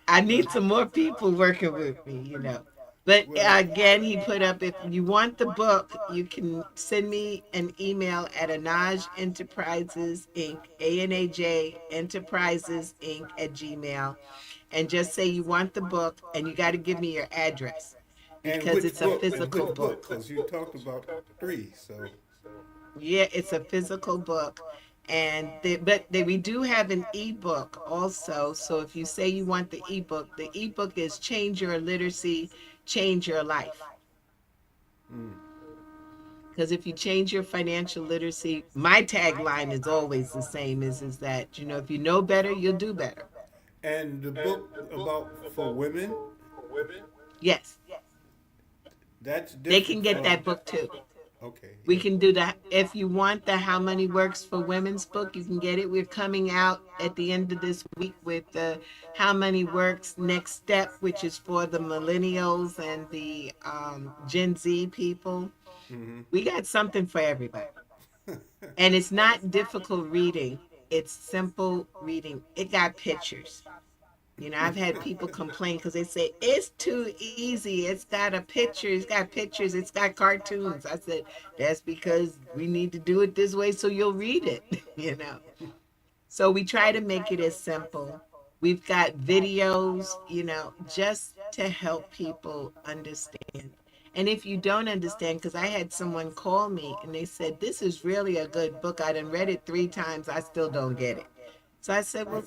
I need some more people working with me, you know. But Well, again, he put up, if you want the book, you can send me an email at Anaj Enterprises Inc., ANAJ Enterprises Inc. at Gmail, and just say you want the book, and you got to give me your address and because it's a physical which book? book. Because you talked about three. So, Yeah, it's a physical book. And we do have an ebook also. So if you say you want the ebook is Change Your Literacy, Change Your Life. mm. Because if you change your financial literacy, my tagline is always the same is that, you know, if you know better, you'll do better. And the book about for women, Yes, that's they can different get from. that book too. Okay, We yeah. can do that. If you want the How Money Works for Women's book, you can get it. We're coming out at the end of this week with the How Money Works Next Step, which is for the millennials and the Gen Z people. Hmm. We got something for everybody. And it's not difficult reading, it's simple reading. It got pictures. You know, I've had people complain because they say it's too easy. It's got a picture. It's got pictures. It's got cartoons. I said that's because we need to do it this way so you'll read it. You know. So we try to make it as simple. We've got videos. You know, just to help people understand. And if you don't understand, because I had someone call me and they said this is really a good book. I done read it 3 times. I still don't get it. So I said, well,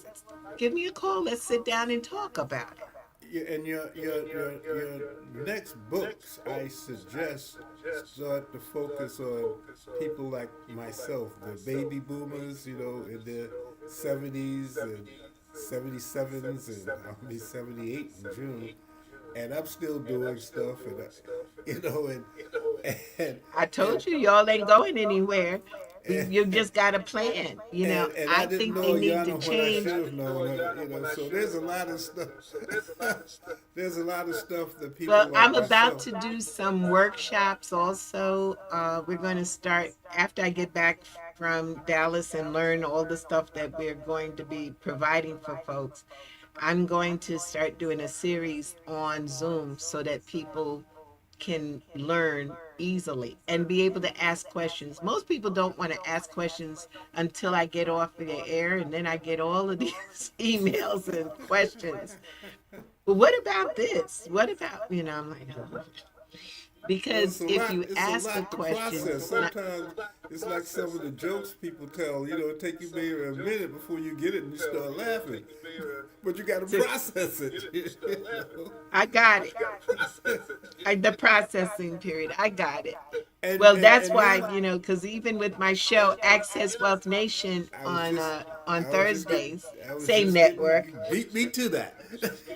give me a call. Let's sit down and talk about it. Yeah, and your next books, I suggest start to focus on people like myself, the baby boomers, you know, in the 70s and 77s, and I'll be 78 in June, and I'm still doing stuff, and you know, and I and told you, y'all ain't going anywhere. You just got a plan. You know, and I I didn't think they know need to Yana what I change. should have known her, you know. So there's a lot of stuff. There's a lot of stuff that people Well, like I'm about myself. to do some workshops also. We're going to start after I get back from Dallas and learn all the stuff that we're going to be providing for folks. I'm going to start doing a series on Zoom so that people can learn easily and be able to ask questions. Most people don't want to ask questions until I get off of the air, and then I get all of these emails and questions. But what about this? What about, you know, I'm like, oh. Well, Because if you it's a ask a lot to question, process. not, Sometimes it's like some of the jokes people tell. You know, it take you maybe a minute before you get it and you start laughing, but you got to process it. You know? I got it. The processing period, I got it. and Well, and that's and why, yeah, you know, because even with my show, Access Wealth Nation I was just on I was just getting Thursdays, I was same just getting network. beat me to that.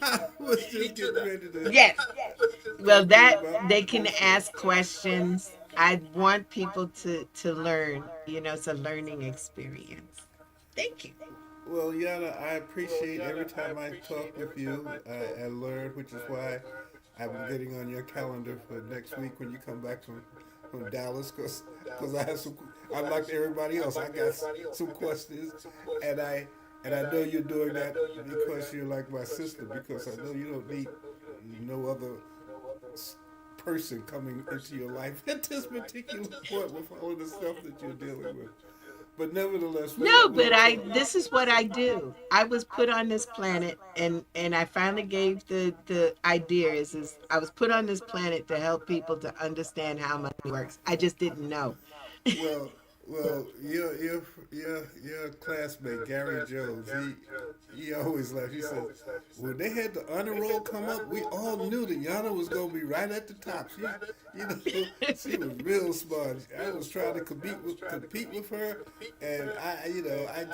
I was just getting ready to Yes. Well, talk to you that about they can this stuff. ask questions. I want people to learn. You know, it's a learning experience. Thank you. Well, Yana, I appreciate every time I talk with you, I learn, which is why I'm getting on your calendar for next week when you come back from Dallas, because I have some, I'm like everybody else, I got some questions, and I know you're doing that because you're like my sister, because I know you don't need no other person coming into your life at this particular point with all of the stuff that you're dealing with. But nevertheless, No, but we'll I talk. this is what I do. I was put on this planet and I finally gave the idea is I was put on this planet to help people to understand how money works. I just didn't know. Well, your classmate Gary Jones, he always laughed. He says, when they had the honor roll come up, we all knew that Yana was gonna be right at the top. You know, she was real smart. I was trying to compete with her, and I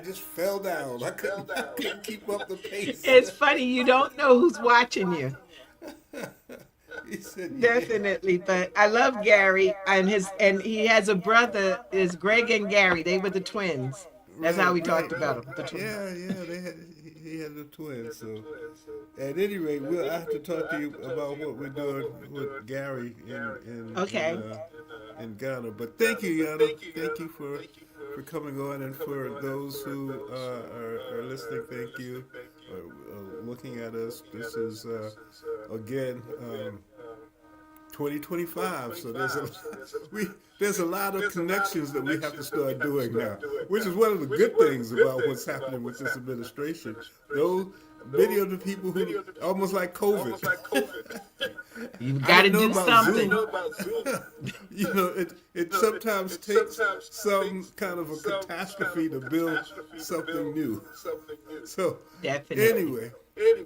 just fell down. I couldn't keep up the pace. It's funny you don't know who's watching you. He said, yeah. Definitely, but I love Gary and he has a brother is Greg and Gary. They were the twins. That's how Right, we right. talked about them, the twins. Yeah. He had a twin. So, at any rate, we'll I have to talk to you about what we're doing with Gary Okay. in Ghana. But thank you, Yana. Thank you coming on, and for those who are listening, thank you. Looking at us, this is again 2025. So there's a lot of connections that we have to start doing now, which is one of the good things about what's happening with this administration. Those many of the people who almost like COVID. You've got to do something. You know, it sometimes takes some kind of a catastrophe to build something new. So Definitely. Anyway,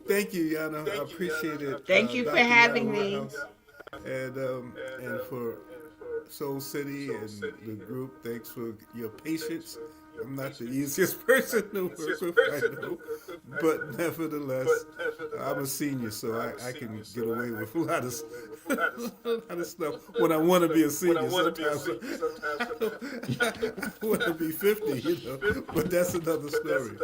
thank you, Jana. I appreciate it. Thank you for Dr. having Jana me. Woodhouse. And for Soul City and the group, thanks for your patience. I'm not the easiest person to work with, I know, but nevertheless, I'm a senior, so I can get away with a lot of stuff when I want to be a senior. Sometimes I want to be 50, you know, but that's another story.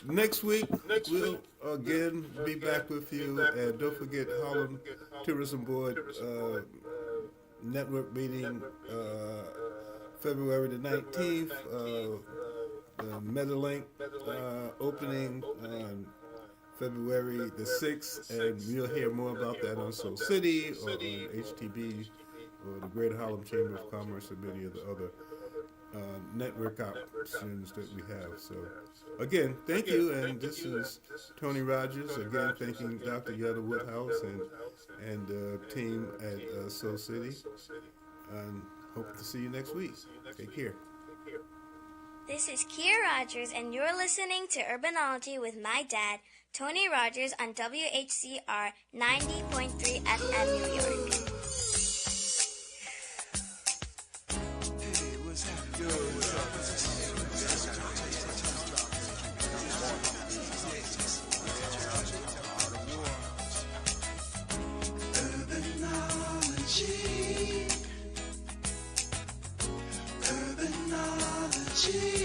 Next week, we'll again be back with you, and don't forget Harlem Tourism Board network meeting February the 19th. Meadowlink opening on February the 6th, and we'll hear more about that on Soul City or on HTB or the Greater Harlem Chamber of Commerce and many of the other network options that we have. So again, thank you, and this is Tony Rogers, again thanking Dr. Jana Woodhouse and team at Soul City, and hope to see you next week. Take care. This is Kia Rogers, and you're listening to Urbanology with my dad, Tony Rogers, on WHCR 90.3 FM New York. Urbanology.